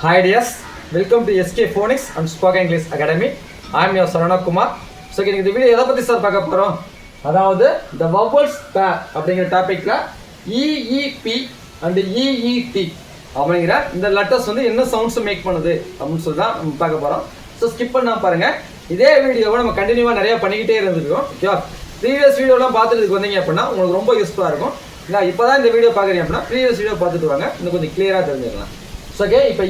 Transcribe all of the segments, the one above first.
Hi dears, welcome to SK Phonics and Spoken English Academy. I am your Sarana Kumar. So இந்த video எதை பத்தி sir பார்க்க போறோம்? அதாவது the vowels pair அப்படிங்கிற டாபிக்ல EEP and EET அப்படிங்கிற இந்த லெட்டர்ஸ் வந்து என்ன சவுண்ட்ஸ் மேக் பண்ணுது அப்படின்னு சொல்லி தான் நம்ம பார்க்க போறோம். ஸோ ஸ்கிப் பண்ணாம பாருங்க. இதே வீடியோவை நம்ம கண்டினியூவா நிறைய பண்ணிக்கிட்டே இருந்திருக்கோம். ஓகேவா? ப்ரீவியஸ் வீடியோலாம் பார்த்துட்டு வந்தீங்க அப்படின்னா உங்களுக்கு ரொம்ப யூஸ்ஃபுல்லா இருக்கும். இல்லை இப்போதான் இந்த வீடியோ பார்க்குறீங்க அப்படின்னா ப்ரீவியஸ் வீடியோ பார்த்துட்டு வாங்க, இன்னும் கொஞ்சம் கிளியராக தெரிஞ்சுக்கலாம். ஸோ ஓகே, இப்போ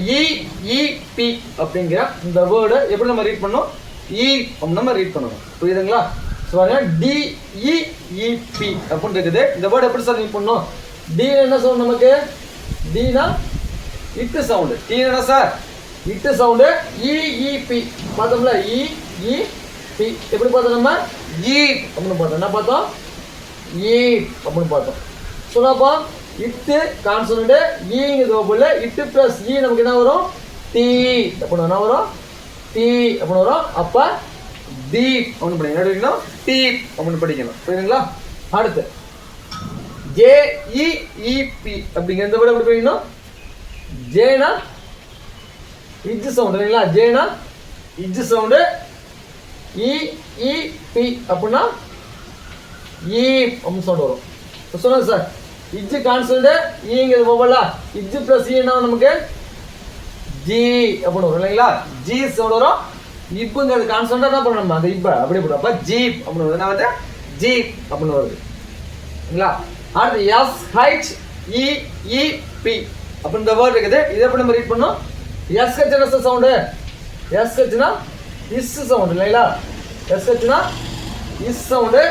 EEP அப்படிங்கிற இந்த வேர்டை எப்படி நம்ம ரீட் பண்ணோம்? அப்படின்னு நம்ம ரீட் பண்ணணும். புரியுதுங்களா? ஸோ பாருங்க, DEEP அப்படின்னு இருக்குது. இந்த வேர்டு எப்படி சார் ரீட் பண்ணணும்? டி என்ன சவுண்ட் நமக்கு? டினா இட்டு சவுண்டு. டி என்ன சார்? இட்டு சவுண்டு. EEP பார்த்தோம்ல, EEP எப்படி பார்த்தோம்? நம்ம அப்படின்னு பார்த்தோம். என்ன பார்த்தோம்? அப்படின்னு பார்த்தோம். சொல்லப்போ இட்டு கான்சனண்ட், ஈங்கிறது ஓபுல, இட்டு பிளஸ் ஈ நமக்கு என்ன வரும்? டி அப்படின்னு என்ன வரும்? டி அப்படின்னு வரும். அப்ப டீப் அப்படின்னு படிக்கணும். டீப் அப்படின்னு படிக்கணும். புரியுதுங்களா? அடுத்து JEEP அப்படிங்கிற இந்த வேர்டு எப்படி படிக்கணும்? ஜேனா இஜ் சவுண்ட் இல்லைங்களா? ஜேனா இஜ் சவுண்டு. EEP அப்படின்னா ஈ அப்படின்னு சவுண்ட் வரும். சொல்லுங்க சார், இஜ் கான்சனண்ட், ஈங்கிறது ஓவலா, இஜ் பிளஸ் ஈனா நமக்கு ஜி அப்படின்னு வரும் இல்லைங்களா? ஜி சவுண்ட் வரும். இப்புங்கிறது கான்சனண்டா என்ன பண்ணணும்? அந்த இப்ப அப்படி போடும். அப்ப ஜீப் அப்படின்னு வருது. என்ன வந்து ஜீப் அப்படின்னு வருது இல்லைங்களா? அடுத்து SHEEP அப்படின்னு இந்த வேர்டு இருக்குது. இதை எப்படி நம்ம ரீட் பண்ணோம்? SH sound. SHனா இஸ் சவுண்ட் இல்லைங்களா? SHனா இஸ் சவுண்டு.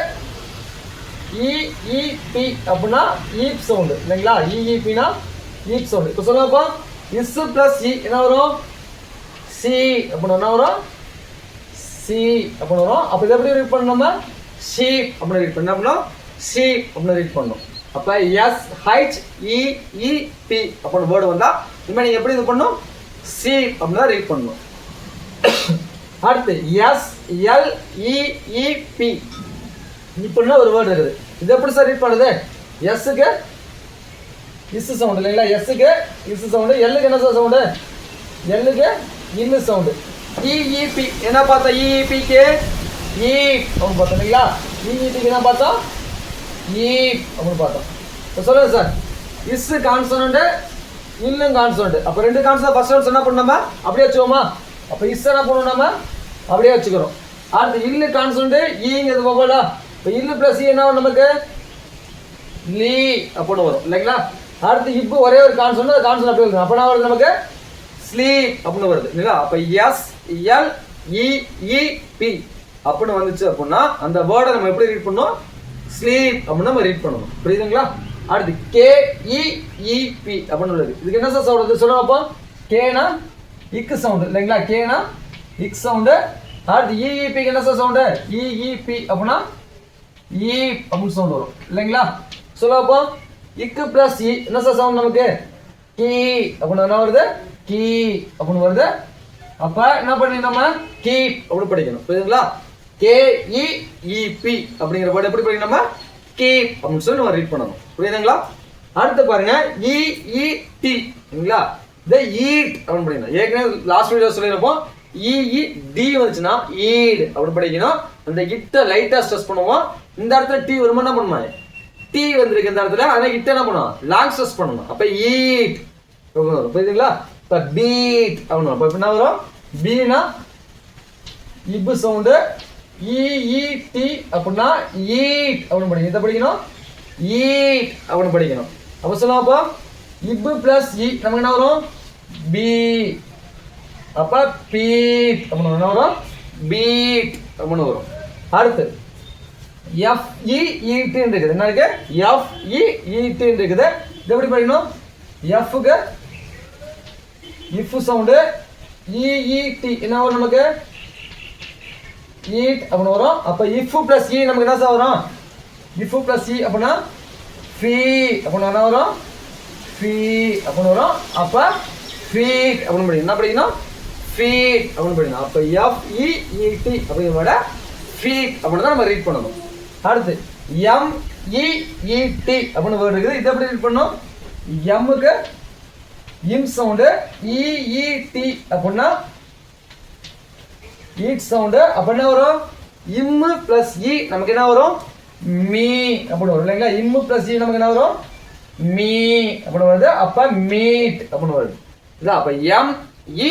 EEP அப்படின்னா ஈப் சவுண்டு இல்லைங்களா? EEPனா ஈப் சவுண்டு. இப்போ சொல்லப்போ இஸ் பிளஸ் இ என்ன வரும்? சி அப்படின்னு என்ன வரும்? சி அப்படின்னு வரும். அப்போ இதை எப்படி ரீட் பண்ணணும்? நம்ம ஷீப் அப்படின்னு ரீட் பண்ணோம்னா ஷீப் அப்படின்னு ரீட் பண்ணணும். அப்போ SHEEP அப்படின்னு வேர்டு வந்தால் இனிமேல் நீங்கள் எப்படி இது பண்ணணும்? ஷீப் அப்படின்னு தான் ரீட் பண்ணணும். அடுத்து SLEEP இப்படின்னா ஒரு வேர்டு இருக்குது. இது எப்படி சார் ரீட் பண்ணுது? எஸ்ஸுக்கு இஸ் சவுண்டு இல்லைங்களா? எஸ்ஸுக்கு இஸ் சவுண்டு. எல்லுக்கு என்ன சார் சவுண்டு? எல்லுக்கு இன்னு சவுண்டு. EEP என்ன பார்த்தோம்? EEPக்கு அப்படின்னு பார்த்தோம் இல்லைங்களா? EEPக்கு என்ன பார்த்தோம்? அப்படின்னு பார்த்தோம். இப்போ சொல்லுங்க சார், இஸ் கான்சனண்ட், இன்னும் கான்சனண்ட். அப்போ ரெண்டு கான்சனண்ட் ஃபர்ஸ்ட் ஒன்ஸ் என்ன பண்ணோமா? அப்படியே வச்சுக்கோமா? அப்போ இஸ் என்ன பண்ணணும்? நம்ம அப்படியே வச்சுக்கிறோம். அடுத்து இல்லு கான்சனண்ட், ஈங்கிறது போகல. இப்போ இல்லு பிளஸ் என்ன வரும் நமக்கு? லீ அப்படின்னு வரும் இல்லைங்களா? அடுத்து இப்போ ஒரே ஒரு கான்சனண்ட், அந்த கான்சனண்ட் அப்படியே வரும். அப்போ என்ன வருது நமக்கு? ஸ்லீப் அப்படின்னு வருது இல்லைங்களா? அப்போ SLEEP அப்படின்னு வந்துச்சு அப்படின்னா அந்த வேர்டை நம்ம எப்படி ரீட் பண்ணோம்? ஸ்லீப் அப்படின்னு நம்ம ரீட் பண்ணணும். புரியுதுங்களா? அடுத்து KEEP அப்படின்னு உள்ளது. இதுக்கு என்ன சார் சவுண்ட்? சொல்லுங்க அப்போ. கேனா இக்கு சவுண்டு இல்லைங்களா? கேனா இக் சவுண்டு. அடுத்து EEPக்கு என்ன சார் சவுண்டு? EEP அப்படின்னா ஈ அப்படின்னு சவுண்ட் வரும் இல்லைங்களா? சொல்லப்போ இக்கு பிளஸ் இ என்ன சார் சவுண்ட் நமக்கு? கீ அப்படின்னு என்ன வருது? கீ அப்படின்னு வருது. அப்ப என்ன பண்ணி நம்ம கீப் அப்படி படிக்கணும். புரியுதுங்களா? KEEP அப்படிங்கிற வேர்டு எப்படி படிக்கணும்? நம்ம கீப் அப்படின்னு சொல்லி நம்ம ரீட் பண்ணணும். புரியுதுங்களா? அடுத்து பாருங்க, EET இல்லைங்களா? இந்த ஈட் அப்படின்னு படிக்கணும். ஏற்கனவே லாஸ்ட் வீடியோ சொல்லியிருப்போம். EED வந்துச்சுன்னா ஈட் அப்படி படிக்கணும். அந்த இட்ட லைட்டா ஸ்ட்ரெஸ் பண்ணுவோம். இந்த இடத்துல டி வருமா? என்ன பண்ணுவோம்? டி வந்திருக்கு இந்த இடத்துல, அதனால இட்ட என்ன பண்ணுவோம்? லாங் ஸ்ட்ரெஸ் பண்ணணும். அப்ப ஈட் வரும். புரியுதுங்களா? இப்ப பீட் அப்படின்னு. அப்ப என்ன வரும்? பீனா இப்பு சவுண்டு. EET அப்படின்னா ஈட் அப்படின்னு படிக்கணும். இதை படிக்கணும். ஈட் அப்படின்னு படிக்கணும். அப்ப சொல்லலாம், அப்போ இப்பு பிளஸ் இ நமக்கு என்ன வரும்? பி. அப்ப பீட் அப்படின்னு என்ன வரும்? பீட் அப்படின்னு வரும். அடுத்து FEET இருக்குது. என்ன இருக்கு? FEET இருக்குது. இது எப்படி படிக்கணும்? Fக்கு இஃப் சவுண்டு. EET என்ன வரும் நமக்கு? ஈட் அப்படின்னு வரும். அப்ப இஃப் பிளஸ் இ நமக்கு என்ன சார் வரும்? இஃப் பிளஸ் இ அப்படின்னா ஃபீ அப்படின்னு என்ன வரும்? ஃபீ அப்படின்னு வரும். அப்ப ஃபீட் அப்படின்னு படிக்கணும். என்ன படிக்கணும்? ஃபீட் அப்படின்னு படிக்கணும். அப்ப FEET அப்படிங்கிற வேர்டை ஃபீட் அப்படின்னு தான் நம்ம ரீட் பண்ணணும். அடுத்து MEET அப்படின்னு வேர்டு இருக்குது. இதை எப்படி ரீட் பண்ணணும்? எம்முக்கு இம் சவுண்டு இ இ டி அப்படின்னா ஈட் சவுண்டு அப்ப என்ன வரும் இம்மு பிளஸ் இ நமக்கு என்ன வரும் மீ அப்படின்னு வரும் இல்லைங்களா இம்மு பிளஸ் இ நமக்கு என்ன வரும் மீ அப்படின்னு வருது அப்ப மீட் அப்படின்னு வருது இல்ல அப்ப எம் இ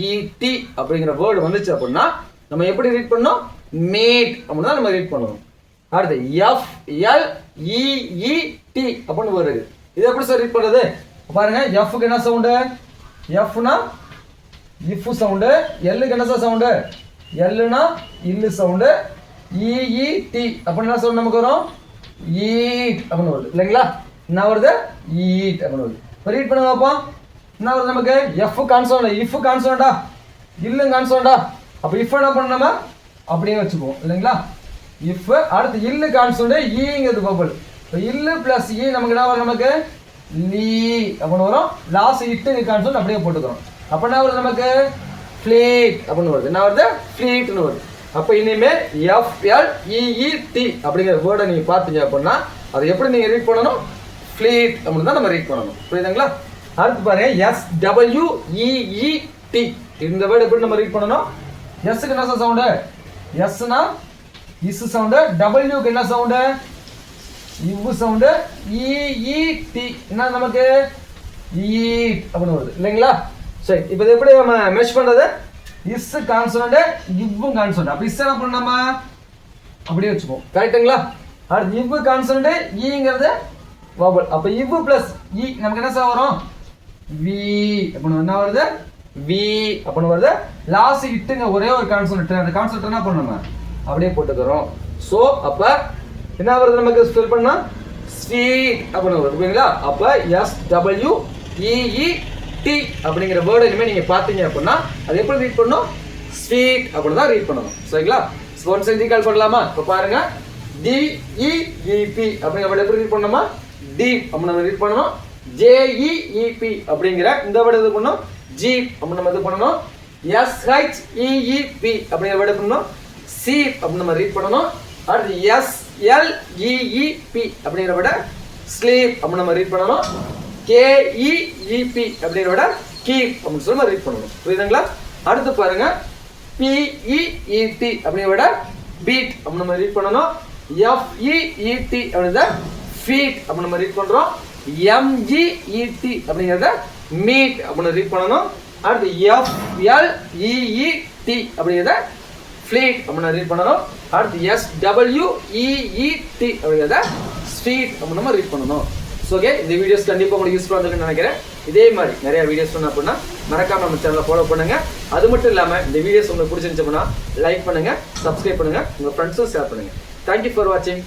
இ டி அப்படிங்கிற வேர்டு வந்துச்சு அப்படின்னா நம்ம எப்படி ரீட் பண்ணோம் மீட் அப்படின்னு தான் நம்ம ரீட் பண்ணணும் அடுத்து எஃப் எல் இ இ டி அப்படின்னு வருது இது எப்படி சார் ரீட் பண்றது பாருங்க எஃப்க்கு என்ன சவுண்டு எஃப்னா இஃப் சவுண்டு எல்லுக்கு என்ன சார் சவுண்டு எல்லுனா இல்லு சவுண்டு இ டி அப்படின்னு என்ன சவுண்ட் நமக்கு வரும் ஈட் அப்படின்னு வருது இல்லைங்களா என்ன வருது ஈட் அப்படின்னு வருது ரீட் பண்ணுங்க பார்ப்போம் என்ன வருது நமக்கு எஃப் கான்சோனட் இஃப் கான்சோனட்டா இல்லு கான்சோனட்டா அப்ப இஃப் என்ன பண்ணணுமா அப்படியே வச்சுக்குவோம் இல்லைங்களா இஃப் அடுத்து இல்லு கான்சோனட் ஈங்கிறது பபுள் இப்போ இல்லு பிளஸ் இ நமக்கு என்ன வரும் நமக்கு லீ அப்படின்னு வரும் லாஸ்ட் இட்டு கான்சோனட் அப்படியே போட்டுக்கிறோம் அப்ப என்ன வருது நமக்கு ஃப்ளீட் அப்படின்னு வருது என்ன வருது ஃப்ளீட்னு வருது அப்ப இனிமே எஃப்எல் இஇடி அப்படிங்கிற வேர்டை நீங்க பாத்தீங்க அப்படின்னா அதை எப்படி நீங்க ரீட் பண்ணணும் ஃப்ளீட் அப்படின்னு தான் நம்ம ரீட் பண்ணணும் புரியுதுங்களா அடுத்து பாருங்க எஸ் டபிள்யூ இஇடி இந்த வேர்டு எப்படி நம்ம ரீட் பண்ணணும் எஸ்க்கு என்ன சவுண்டு எஸ்னா இஸ் சவுண்டு டபிள்யூக்கு என்ன சவுண்டு இவ் சவுண்டு இஇடி என்ன நமக்கு ஈட் அப்படின்னு வருது இல்லைங்களா சரி இப்போ இது எப்படி நம்ம மெஷ் பண்றது இஸ் கான்சோனன்ட் இவ்வும் கான்சோனன்ட் அப்ப இஸ் என்ன பண்ணோமா அப்படியே வச்சுப்போம் கரெக்ட்டுங்களா அடுத்து இவ் கான்சோனன்ட் ஈங்கிறது வவல் அப்ப இவ் பிளஸ் இ நமக்கு என்ன சார் வரும் வி அப்படின்னு என்ன வருது வி அப்படின்னு வருது லாஸ்ட் இட்டுங்க ஒரே ஒரு கான்சோனன்ட் அந்த கான்சோனன்ட் என்ன பண்ணணும் அப்படியே போட்டுக்கிறோம் சோ அப்ப என்ன வருது நமக்கு ஸ்பெல் பண்ணா ஸ்வீட் அப்படின்னு வருது ஓகேங்களா அப்ப எஸ் டபிள்யூ இஇ டி அப்படிங்கிற வேர்டு இனிமே நீங்க பாத்தீங்க அப்படின்னா அது எப்படி ரீட் பண்ணணும் ஸ்வீட் அப்படின்னு தான் ரீட் பண்ணணும் சரிங்களா ஒன் செஞ்சு கால் பண்ணலாமா இப்ப பாருங்க டி இ இ பி அப்படிங்கிற வேர்டு எப்படி ரீட் பண்ணணுமா டி அப்படி நம்ம ரீட் பண்ணணும் ஜே இ இ பி அப்படிங்கிற இந்த வேர்டு இது பண்ணணும் ஜி அப்படி நம்ம இது பண்ணணும் எஸ் ஹெச் இ இ பி அப்படிங்கிற வேர்டு பண்ணணும் சி அப்படி நம்ம ரீட் பண்ணணும் அடுத்து எஸ் எல் இ இ பி அப்படிங்கிற வேர்டு ஸ்லீப் அப்படி நம்ம ரீட் பண்ணணும் KEEP அப்படிங்கறத கீப் அப்படின்னு சொல்லி ரீட் பண்ணணும் புரியுதுங்களா அடுத்து பாருங்க PEET அப்படிங்கறத பீட் அப்படி நம்ம ரீட் பண்ணணும் FEET அப்படிங்கறத ஃபீட் அப்படி நம்ம ரீட் பண்றோம் MEET அப்படிங்கறத மீட் அப்படி ரீட் பண்ணணும் அடுத்து FLEET அப்படிங்கறத ஃப்ளீட் அப்படி ரீட் பண்ணணும் அடுத்து SWEET அப்படிங்கறத ஸ்வீட் அப்படி நம்ம ரீட் பண்ணணும் ஓகே இந்த வீடியோஸ் கண்டிப்பா உங்களுக்கு யூஸ்ஃபுல்லா இருக்குன்னு நினைக்கிறேன் இதே மாதிரி நிறைய வீடியோஸ் பண்ண அப்படின்னா மறக்காம நம்ம சேனலை ஃபாலோ பண்ணுங்க அது மட்டும் இல்லாம இந்த வீடியோஸ் உங்களுக்கு பிடிச்சிருந்துச்சுன்னா லைக் பண்ணுங்க சப்ஸ்கிரைப் பண்ணுங்க உங்க ஃப்ரெண்ட்ஸும் ஷேர் பண்ணுங்க தேங்க்யூ ஃபார் வாட்சிங்